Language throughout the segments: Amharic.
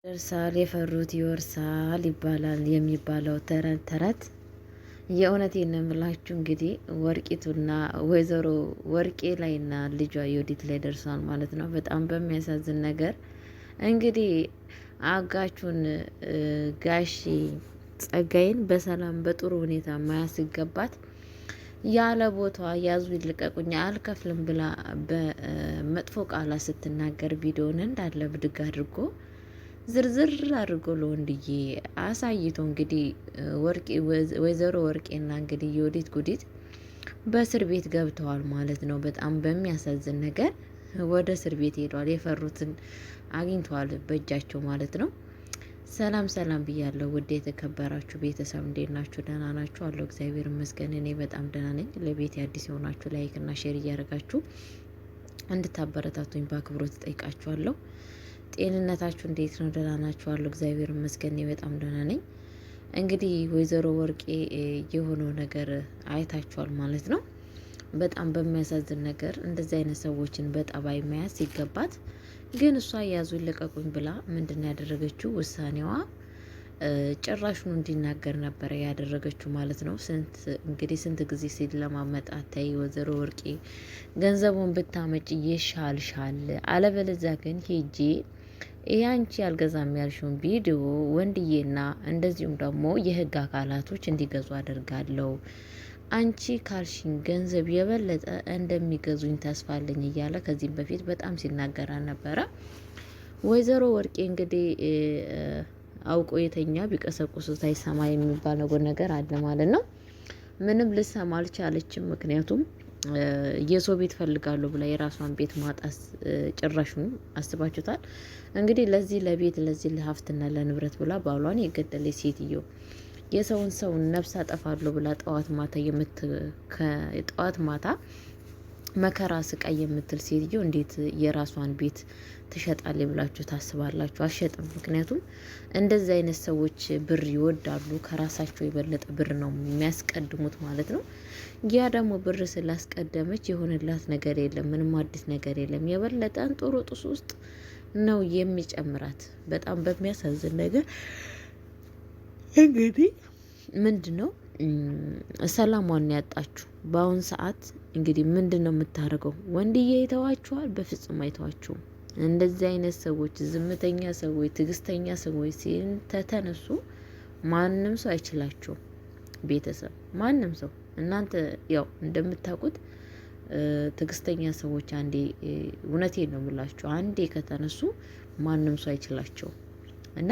ደርሳል የፈሩት ይወርሳል ይባላል የሚባለው ተረት ተረት የእውነቴን ነው የምላችሁ። እንግዲህ ወርቂቱና ወይዘሮ ወርቄ ላይና ልጇ ዮዲት ላይ ደርሷል ማለት ነው። በጣም በሚያሳዝን ነገር እንግዲህ አጋቹን ጋሺ ጸጋይን በሰላም በጥሩ ሁኔታ ማያስ ሲገባት ያለ ቦታ ያዙ ይልቀቁኝ አልከፍልም ብላ በመጥፎ ቃላት ስትናገር ቪዲዮን እንዳለ ብድግ አድርጎ ዝርዝር አድርጎ ለወንድዬ አሳይቶ እንግዲህ ወይዘሮ ወርቄና እንግዲህ የወዲት ጉዲት በእስር ቤት ገብተዋል ማለት ነው። በጣም በሚያሳዝን ነገር ወደ እስር ቤት ሄዷል። የፈሩትን አግኝተዋል በእጃቸው ማለት ነው። ሰላም ሰላም ብያለሁ። ውድ የተከበራችሁ ቤተሰብ እንዴት ናችሁ? ደህና ናችሁ? አለሁ እግዚአብሔር ይመስገን እኔ በጣም ደህና ነኝ። ለቤት አዲስ የሆናችሁ ላይክ እና ሼር እያደረጋችሁ እንድታበረታቱኝ በአክብሮት እጠይቃችኋለሁ። ጤንነታችሁ እንዴት ነው? ደህና ናችሁ? አለሁ እግዚአብሔር ይመስገን እኔ በጣም ደህና ነኝ። እንግዲህ ወይዘሮ ወርቄ የሆነው ነገር አይታችኋል ማለት ነው። በጣም በሚያሳዝን ነገር እንደዚህ አይነት ሰዎችን በጠባይ መያዝ ሲገባት ግን እሷ ያዙ ይልቀቁኝ ብላ ምንድነው ያደረገችው? ውሳኔዋ ጭራሹን እንዲናገር ነበረ ያደረገችው ማለት ነው። ስንት ጊዜ ሲል ለማመጣት ተይ ወይዘሮ ወርቄ ገንዘቡን ብታመጭ ይሻልሻል፣ አለበለዚያ ግን ሄጄ ይሄ አንቺ ያልገዛም ያልሽውን ቪዲዮ ወንድዬና እንደዚሁም ደግሞ የህግ አካላቶች እንዲገዙ አደርጋለሁ። አንቺ ካልሽኝ ገንዘብ የበለጠ እንደሚገዙኝ ተስፋ አለኝ እያለ ከዚህም በፊት በጣም ሲናገራ ነበረ። ወይዘሮ ወርቄ እንግዲህ አውቆ የተኛ ቢቀሰቁሱት አይሰማ የሚባለው ነገር አለ ማለት ነው። ምንም ልሰማ አልቻለችም። ምክንያቱም የሰው ቤት ፈልጋለሁ ብላ የራሷን ቤት ማጣስ ጭራሹን አስባችሁታል። እንግዲህ ለዚህ ለቤት ለዚህ ለሀብትና ለንብረት ብላ ባሏን የገደለች ሴትዮ የሰውን ነፍስ አጠፋለሁ ብላ ጠዋት ማታ መከራ ስቃይ የምትል ሴትዮ እንዴት የራሷን ቤት ትሸጣለች ብላችሁ ታስባላችሁ? አሸጥም። ምክንያቱም እንደዚህ አይነት ሰዎች ብር ይወዳሉ። ከራሳቸው የበለጠ ብር ነው የሚያስቀድሙት ማለት ነው። ያ ደግሞ ብር ስላስቀደመች የሆነላት ነገር የለም፣ ምንም አዲስ ነገር የለም። የበለጠን ጦር ጦስ ውስጥ ነው የሚጨምራት። በጣም በሚያሳዝን ነገር እንግዲህ ምንድነው ሰላሟን ያጣችሁ በአሁን ሰዓት። እንግዲህ ምንድነው የምታደርገው? ወንድዬ ይተዋችኋል? በፍጹም አይተዋችሁም። እንደዚህ አይነት ሰዎች፣ ዝምተኛ ሰዎች፣ ትዕግስተኛ ሰዎች ተተነሱ ማንም ሰው አይችላቸውም። ቤተሰብ ማንም ሰው እናንተ ያው እንደምታውቁት ትዕግስተኛ ሰዎች አንዴ እውነቴን ነው የምላችሁ አንዴ ከተነሱ ማንም ሰው አይችላቸውም። እና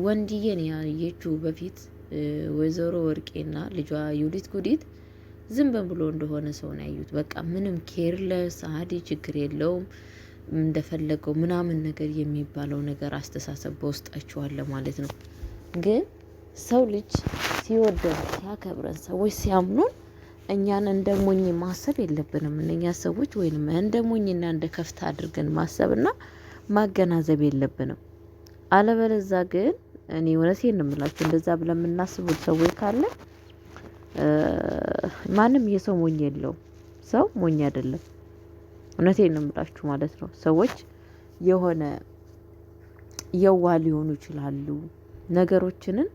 ወንድዬን ያየችው በፊት ወይዘሮ ወርቄና ልጇ ዩዲት ጉዲት ዝም ብሎ እንደሆነ ሰው ነው ያዩት። በቃ ምንም ኬርለስ አዲ ችግር የለውም እንደፈለገው ምናምን ነገር የሚባለው ነገር አስተሳሰብ በውስጣቸው አለ ማለት ነው። ግን ሰው ልጅ ሲወደን ሲያከብረን ሰዎች ሲያምኑን እኛን እንደ ሞኝ ማሰብ የለብንም። እነኛ ሰዎች ወይንም እንደ ሞኝና እንደ ከፍታ አድርገን ማሰብና ማገናዘብ የለብንም። አለበለዛ ግን እኔ እውነቴን ነው የምላችሁ እንደዛ ብለን የምናስቡት ሰዎች ካለ ማንም የሰው ሞኝ የለውም። ሰው ሞኝ አይደለም። እውነቴን ነው የምላችሁ ማለት ነው። ሰዎች የሆነ የዋህ ሊሆኑ ይችላሉ። ነገሮችንን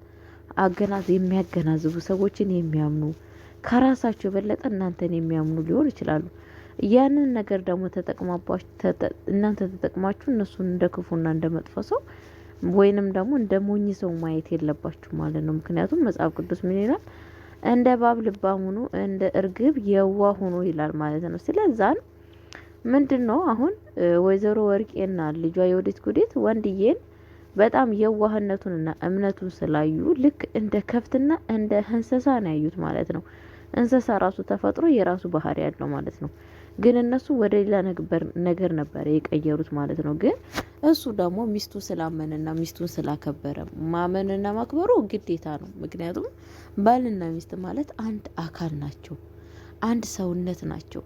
የሚያገናዝቡ ሰዎችን የሚያምኑ ከራሳቸው የበለጠ እናንተን የሚያምኑ ሊሆኑ ይችላሉ። ያንን ነገር ደግሞ እናንተ ተጠቅማችሁ እነሱን እንደ ክፉና እንደ መጥፎ ሰው ወይንም ደግሞ እንደ ሞኝ ሰው ማየት የለባችሁ ማለት ነው። ምክንያቱም መጽሐፍ ቅዱስ ምን ይላል? እንደ እባብ ልባም ሁኑ፣ እንደ እርግብ የዋህ ሁኑ ይላል ማለት ነው። ስለዛን ምንድነው አሁን ወይዘሮ ወርቄና ልጇ የወዲት ጉዲት ወንድዬን በጣም የዋህነቱንና እምነቱን ስላዩ ልክ እንደ ከብትና እንደ እንስሳ ነው ያዩት ማለት ነው። እንስሳ ራሱ ተፈጥሮ የራሱ ባህሪ ያለው ማለት ነው። ግን እነሱ ወደ ሌላ ነገር ነበር የቀየሩት ማለት ነው። ግን እሱ ደግሞ ሚስቱ ስላመነና ሚስቱን ስላከበረ ማመንና ማክበሩ ግዴታ ነው። ምክንያቱም ባልና ሚስት ማለት አንድ አካል ናቸው፣ አንድ ሰውነት ናቸው፣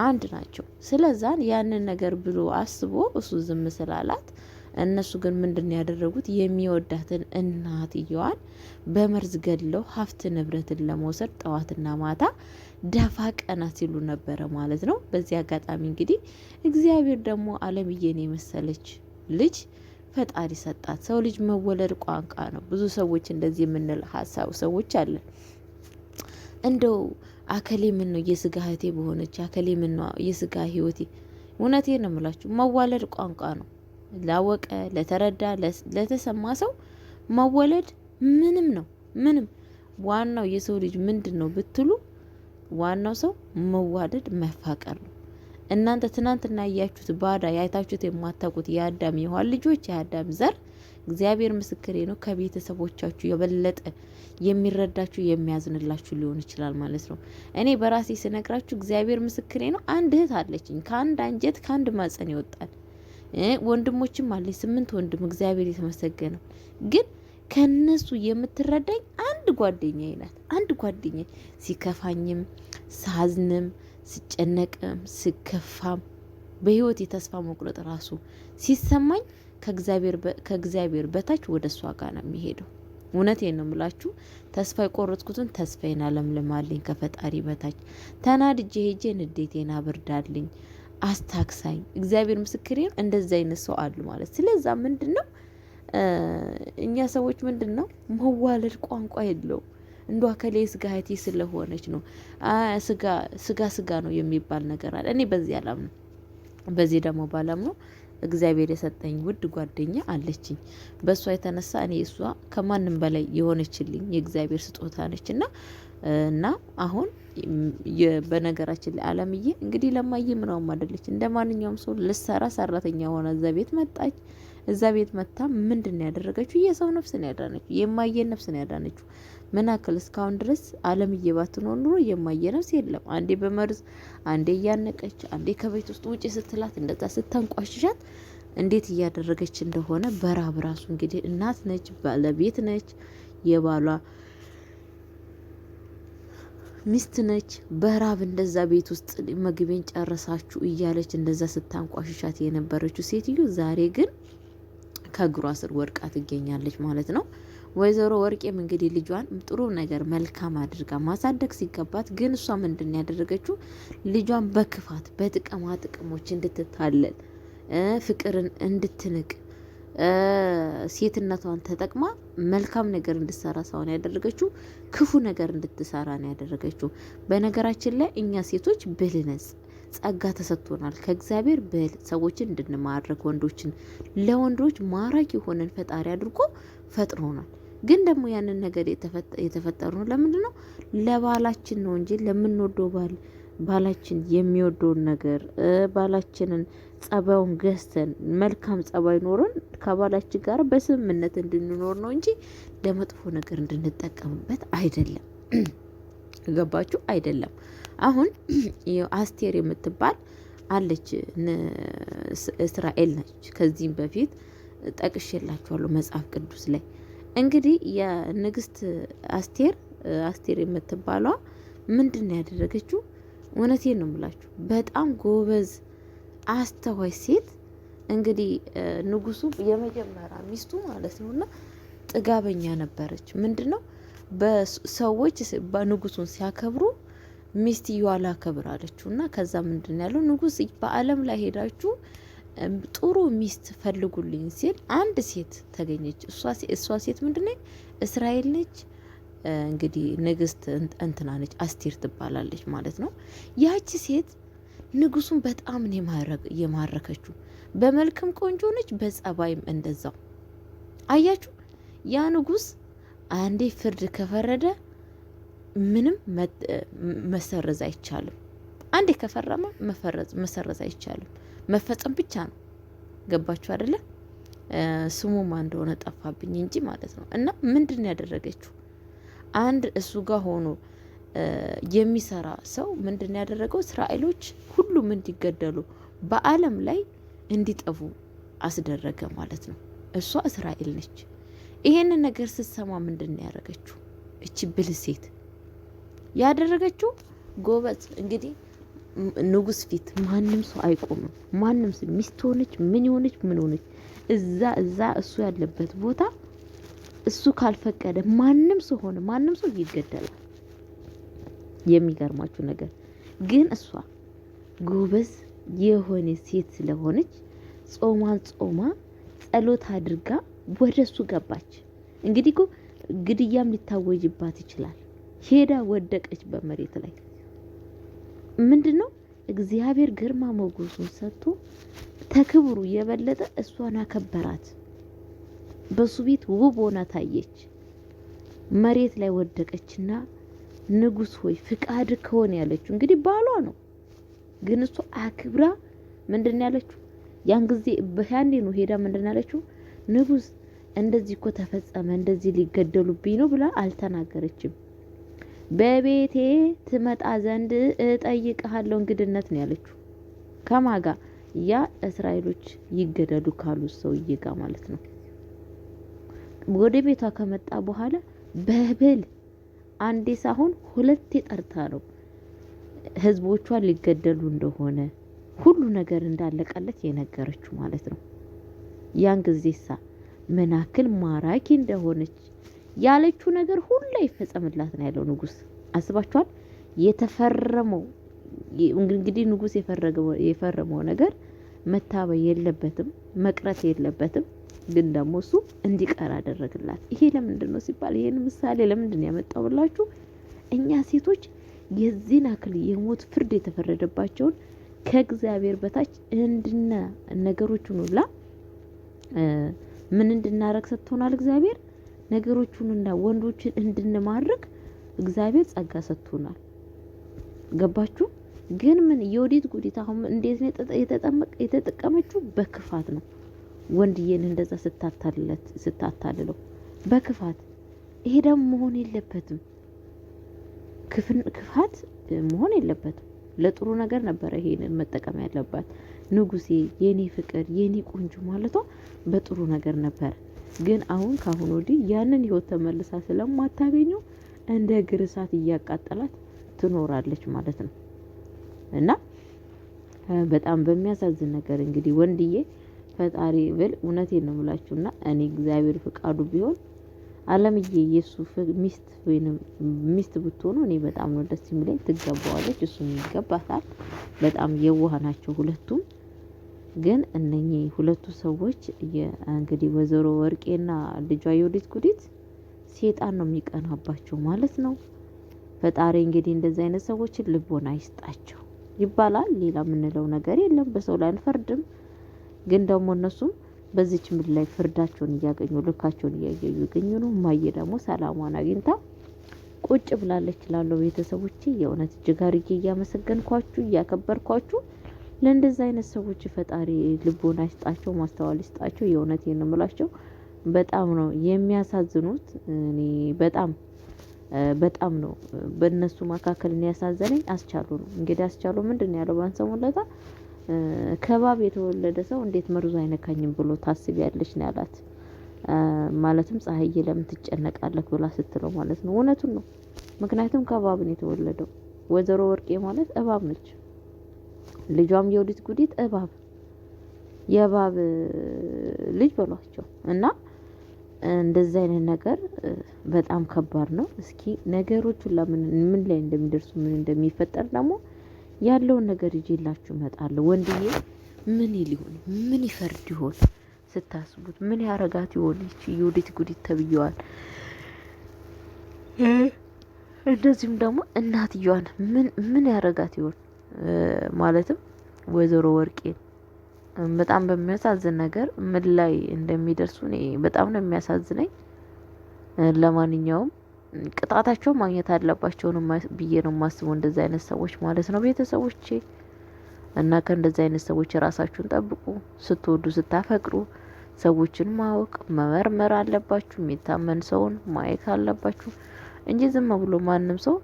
አንድ ናቸው። ስለዛን ያንን ነገር ብሎ አስቦ እሱ ዝም ስላላት እነሱ ግን ምንድን ያደረጉት? የሚወዳትን እናትየዋን በመርዝ ገድለው ሀብት ንብረትን ለመውሰድ ጠዋትና ማታ ደፋ ቀና ሲሉ ነበረ ማለት ነው። በዚህ አጋጣሚ እንግዲህ እግዚአብሔር ደግሞ አለምዬን የመሰለች ልጅ ፈጣሪ ሰጣት። ሰው ልጅ መወለድ ቋንቋ ነው። ብዙ ሰዎች እንደዚህ የምንል ሀሳብ ሰዎች አለን። እንደው አከሌ ምን ነው የስጋ እህቴ በሆነች፣ አከሌ ምን ነው የስጋ ህይወቴ። እውነቴ ነው የምላችሁ፣ መዋለድ ቋንቋ ነው። ላወቀ፣ ለተረዳ፣ ለተሰማ ሰው መወለድ ምንም ነው ምንም። ዋናው የሰው ልጅ ምንድን ነው ብትሉ፣ ዋናው ሰው መዋደድ መፋቀር ነው። እናንተ ትናንትና ያያችሁት ባዳ ያይታችሁት የማታውቁት የአዳም የሔዋን ልጆች የአዳም ዘር እግዚአብሔር ምስክሬ ነው ከቤተሰቦቻችሁ የበለጠ የሚረዳችሁ የሚያዝንላችሁ ሊሆን ይችላል ማለት ነው። እኔ በራሴ ስነግራችሁ እግዚአብሔር ምስክሬ ነው። አንድ እህት አለችኝ ከአንድ አንጀት ከአንድ ማጸን ይወጣል። ወንድሞችም አለኝ 8 ወንድም እግዚአብሔር የተመሰገነው። ግን ከነሱ የምትረዳኝ አንድ ጓደኛዬ ናት። አንድ ጓደኛዬ ሲከፋኝም ሳዝንም ስጨነቅም ስከፋም በህይወት የተስፋ መቁረጥ ራሱ ሲሰማኝ ከእግዚአብሔር በታች ወደ እሷ ጋር ነው የሚሄደው። እውነቴን ነው የምላችሁ። ተስፋ የቆረጥኩትን ተስፋዬን አለምልማልኝ ከፈጣሪ በታች ተናድጄ ሄጄ ንዴቴን አብርዳልኝ አስታክሳኝ። እግዚአብሔር ምስክሬ ነው። እንደዚህ አይነት ሰው አሉ ማለት። ስለዛ ምንድን ነው እኛ ሰዎች ምንድን ነው መዋለድ ቋንቋ የለውም። እንዷ አከሌ ስጋ እህቴ ስለሆነች ነው ስጋ ነው የሚባል ነገር አለ። እኔ በዚህ አላምነው። በዚህ ደግሞ ባላምነው እግዚአብሔር የሰጠኝ ውድ ጓደኛ አለችኝ። በእሷ የተነሳ እኔ እሷ ከማንም በላይ የሆነችልኝ የእግዚአብሔር ስጦታ ነች። እና አሁን በነገራችን ላይ አለምዬ እንግዲህ ለማየ ምናውም አይደለች። እንደ ማንኛውም ሰው ልሰራ ሰራተኛ ሆነ እዛ ቤት መጣች። እዛ ቤት መታ ምንድን ነው ያደረገችው? የሰው ነፍስ ነው ያዳነችው። የማየን ነፍስ ነው ያዳነችው። ምን አክል እስካሁን ድረስ አለምዬ ባትኖር ኑሮ የማየ ነፍስ የለም። አንዴ በመርዝ አንዴ እያነቀች አንዴ ከቤት ውስጥ ውጪ ስትላት እንደዛ ስታንቋሽሻት እንዴት እያደረገች እንደሆነ በራብ ራሱ እንግዲህ እናት ነች፣ ባለቤት ነች፣ የባሏ ሚስት ነች። በራብ እንደዛ ቤት ውስጥ ምግቤን ጨረሳችሁ እያለች እንደዛ ስታንቋሽሻት የነበረችው ሴትዮ ዛሬ ግን ከእግሯ ስር ወድቃ ትገኛለች ማለት ነው። ወይዘሮ ወርቄም እንግዲህ ልጇን ጥሩ ነገር መልካም አድርጋ ማሳደግ ሲገባት ግን እሷ ምንድን ያደረገችው ልጇን በክፋት በጥቅማ ጥቅሞች እንድትታለል ፍቅርን እንድትንቅ ሴትነቷን ተጠቅማ መልካም ነገር እንድትሰራ ሳይሆን ያደረገችው ክፉ ነገር እንድትሰራ ነው ያደረገችው። በነገራችን ላይ እኛ ሴቶች ብልነጽ ጸጋ ተሰጥቶናል ከእግዚአብሔር ብል ሰዎችን እንድንማረክ ወንዶችን ለወንዶች ማራኪ የሆነን ፈጣሪ አድርጎ ፈጥሮናል። ግን ደግሞ ያንን ነገር የተፈጠርነው ለምንድን ነው? ለባላችን ነው እንጂ ለምንወደው ባላችን የሚወደውን ነገር ባላችንን ጸባዩን ገዝተን መልካም ጸባይ ኖረን ከባላችን ጋር በስምምነት እንድንኖር ነው እንጂ ለመጥፎ ነገር እንድንጠቀምበት አይደለም። ገባችሁ? አይደለም። አሁን አስቴር የምትባል አለች፣ እስራኤል ነች። ከዚህም በፊት ጠቅሼላችኋለሁ መጽሐፍ ቅዱስ ላይ። እንግዲህ የንግስት አስቴር የምትባሏ ምንድን ነው ያደረገችው? እውነቴን ነው የምላችሁ፣ በጣም ጎበዝ አስተዋይ ሴት። እንግዲህ ንጉሱ የመጀመሪያ ሚስቱ ማለት ነው እና ጥጋበኛ ነበረች። ምንድን ነው በሰዎች በንጉሱን ሲያከብሩ ሚስትየዋ ላከብር አለችው እና ከዛ ምንድን ያለው ንጉስ በአለም ላይ ሄዳችሁ ጥሩ ሚስት ፈልጉልኝ ሲል አንድ ሴት ተገኘች። እሷ ሴት ምንድን ነች? እስራኤል ነች። እንግዲህ ንግስት እንትና ነች፣ አስቴር ትባላለች ማለት ነው። ያቺ ሴት ንጉሱን በጣም ነው የማረከችው። በመልክም ቆንጆ ነች፣ በጸባይም እንደዛው። አያችሁ፣ ያ ንጉስ አንዴ ፍርድ ከፈረደ ምንም መሰረዝ አይቻልም። አንዴ ከፈረመ መሰረዝ አይቻልም፣ መፈጸም ብቻ ነው። ገባችሁ አይደለ? ስሙ ማን እንደሆነ ጠፋብኝ እንጂ ማለት ነው። እና ምንድን ያደረገችው አንድ እሱ ጋር ሆኖ የሚሰራ ሰው ምንድን ያደረገው እስራኤሎች ሁሉም እንዲገደሉ በአለም ላይ እንዲጠፉ አስደረገ ማለት ነው። እሷ እስራኤል ነች። ይሄንን ነገር ስትሰማ ምንድን ያደረገችው እቺ ብልህ ሴት ያደረገችው ጎበዝ። እንግዲህ ንጉስ ፊት ማንም ሰው አይቆምም። ማንም ሰው ሚስት ሆነች ምን ሆነች እዛ እሱ ያለበት ቦታ እሱ ካልፈቀደ ማንም ሰው ሆነ ማንም ሰው ይገደላል። የሚገርማችሁ ነገር ግን እሷ ጎበዝ የሆነ ሴት ስለሆነች ጾማ ጸሎት አድርጋ ወደሱ ገባች። እንግዲህ እኮ ግድያም ሊታወጅባት ይችላል። ሄዳ ወደቀች በመሬት ላይ። ምንድነው እግዚአብሔር ግርማ ሞገሱን ሰጥቶ ተክብሩ የበለጠ እሷን አከበራት። በሱ ቤት ውብ ሆና ታየች። መሬት ላይ ወደቀችና ንጉስ ሆይ ፍቃድ ከሆነ ያለችው እንግዲህ ባሏ ነው፣ ግን እሱ አክብራ ምንድን ያለችው ያን ጊዜ በያንዴ ነው ሄዳ ምንድን ያለችው ንጉስ እንደዚህ እኮ ተፈጸመ፣ እንደዚህ ሊገደሉብኝ ነው ብላ አልተናገረችም። በቤቴ ትመጣ ዘንድ እጠይቅሃለሁ እንግድነት ነው ያለችው። ከማጋ ያ እስራኤሎች ይገደሉ ካሉት ሰውዬ ጋር ማለት ነው። ወደ ቤቷ ከመጣ በኋላ በብል አንዴ ሳይሆን ሁለቴ ጠርታ ነው ህዝቦቿ ሊገደሉ እንደሆነ ሁሉ ነገር እንዳለቀለት የነገረችው ማለት ነው። ያን ጊዜሳ ምናክል ማራኪ እንደሆነች ያለችው ነገር ሁሉ ይፈጸምላት ነው ያለው ንጉስ። አስባችኋል? የተፈረመው እንግዲህ ንጉስ የፈረመው ነገር መታበይ የለበትም፣ መቅረት የለበትም። ግን ደግሞ እሱ እንዲቀር አደረግላት። ይሄ ለምንድን ነው ሲባል ይሄን ምሳሌ ለምንድን ያመጣው ብላችሁ እኛ ሴቶች የዚህን አክል የሞት ፍርድ የተፈረደባቸውን ከእግዚአብሔር በታች እንድና ነገሮቹን ሁላ ምን እንድናረግ ሰጥቶናል እግዚአብሔር። ነገሮቹንና ወንዶችን እንድንማርክ እግዚአብሔር ጸጋ ሰጥቶናል። ገባችሁ? ግን ምን የወዲት ጉዲት አሁን እንዴት ነው የተጠቀመችው? በክፋት ነው። ወንድዬን እንደዛ ስታታልለው በክፋት። ይሄ ደግሞ መሆን የለበትም። ክፋት መሆን የለበትም። ለጥሩ ነገር ነበረ ይሄንን መጠቀም ያለባት። ንጉሴ፣ የኔ ፍቅር፣ የኔ ቆንጆ ማለቷ በጥሩ ነገር ነበር። ግን አሁን ካሁን ወዲህ ያንን ህይወት ተመልሳ ስለማታገኘው እንደ እግር እሳት እያቃጠላት ትኖራለች ማለት ነው። እና በጣም በሚያሳዝን ነገር እንግዲህ ወንድዬ ፈጣሪ ብል እውነቴን ነው የምላችሁና እኔ እግዚአብሔር ፍቃዱ ቢሆን አለምዬ የሱ ሚስት ወይንም ሚስት ብትሆኑ እኔ በጣም ነው ደስ የሚለኝ። ትገባዋለች፣ እሱም ይገባታል። በጣም የዋህ ናቸው ሁለቱም። ግን እነኚህ ሁለቱ ሰዎች እንግዲህ ወይዘሮ ወርቄና ልጇ የወዲት ጉዲት ሴጣን ነው የሚቀናባቸው ማለት ነው። ፈጣሪ እንግዲህ እንደዚህ አይነት ሰዎችን ልቦና ይስጣቸው ይባላል። ሌላ የምንለው ነገር የለም። በሰው ላይ አንፈርድም። ግን ደግሞ እነሱም በዚች ምድር ላይ ፍርዳቸውን እያገኙ ልካቸውን እያገኙ ይገኙ ነው። ማየ ደግሞ ሰላሟን አግኝታ ቁጭ ብላለች። ላለው ቤተሰቦቼ የእውነት እጅግ አድርጌ እያመሰገንኳችሁ እያከበርኳችሁ ለእንደዚህ አይነት ሰዎች ፈጣሪ ልቦና ይስጣቸው፣ ማስተዋል ይስጣቸው። የእውነቴን ነው የምላቸው። በጣም ነው የሚያሳዝኑት። እኔ በጣም ነው በእነሱ መካከል ያሳዘነኝ አስቻሉ ነው። እንግዲህ አስቻሉ ምንድን ያለው ባንሰሙለታ ከባብ የተወለደ ሰው እንዴት መርዙ አይነካኝም ብሎ ታስቢያለሽ ነው ያላት። ማለትም ፀሐዬ ለምን ትጨነቃለህ ብላ ስትለው ማለት ነው። እውነቱን ነው። ምክንያቱም ከባብ ነው የተወለደው። ወይዘሮ ወርቄ ማለት እባብ ነች። ልጇም የወዲት ጉዲት እባብ የእባብ ልጅ በሏቸው። እና እንደዚህ አይነት ነገር በጣም ከባድ ነው። እስኪ ነገሮቹን ለምን ምን ላይ እንደሚደርሱ ምን እንደሚፈጠር ደግሞ ያለውን ነገር ይዤላችሁ እመጣለሁ። ወንድዬ ምን ይሆን? ምን ይፈርድ ይሆን? ስታስቡት ምን ያረጋት ይሆን? እቺ የወዲት ጉዲት ተብየዋል። እንደዚህም ደግሞ እናትየዋን ምን ያረጋት ይሆን? ማለትም ወይዘሮ ወርቄን በጣም በሚያሳዝን ነገር ምን ላይ እንደሚደርሱ እኔ በጣም ነው የሚያሳዝነኝ። ለማንኛውም ቅጣታቸው ማግኘት አለባቸው ነው ብዬ ነው የማስበው። እንደዚህ አይነት ሰዎች ማለት ነው ቤተሰቦቼ። እና ከእንደዚህ አይነት ሰዎች ራሳችሁን ጠብቁ። ስትወዱ ስታፈቅሩ ሰዎችን ማወቅ መመርመር አለባችሁ። የሚታመን ሰውን ማየት አለባችሁ እንጂ ዝም ብሎ ማንም ሰው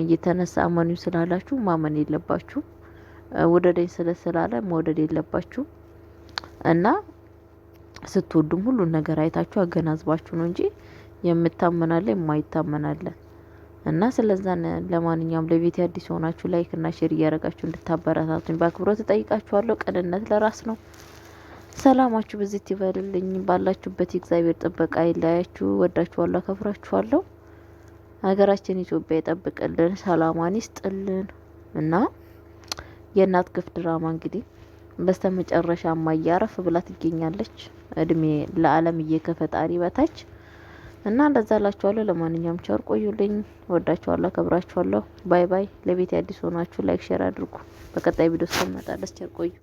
እየተነሳ አመኑ ስላላችሁ ማመን የለባችሁ። ወደደኝ ስላለ መውደድ የለባችሁ። እና ስትወዱም ሁሉን ነገር አይታችሁ አገናዝባችሁ ነው እንጂ የምታመናለ የማይታመናለ። እና ስለዛን ለማንኛውም ለቤት አዲስ ሆናችሁ ላይክ እና ሼር እያደረጋችሁ እንድታበረታቱኝ በአክብሮት እጠይቃችኋለሁ። ቅንነት ለራስ ነው። ሰላማችሁ በዚህ ይበልልኝ። ባላችሁበት እግዚአብሔር ጥበቃ ይለያችሁ። ወዳችኋለሁ፣ አከብራችኋለሁ። ሀገራችን ኢትዮጵያ ይጠብቅልን፣ ሰላማን ይስጥልን። እና የእናት ግፍ ድራማ እንግዲህ በስተመጨረሻ ማያረፍ ብላ ትገኛለች። እድሜ ለዓለምዬ ከፈጣሪ በታች እና እንደዛ ላችኋለሁ። ለማንኛውም ቸር ቆዩልኝ። ወዳችኋለሁ፣ አከብራችኋለሁ። ባይ ባይ። ለቤት አዲስ ሆናችሁ ላይክ ሼር አድርጉ። በቀጣይ ቪዲዮ እስከምመጣ ድረስ ቸር ቆዩ።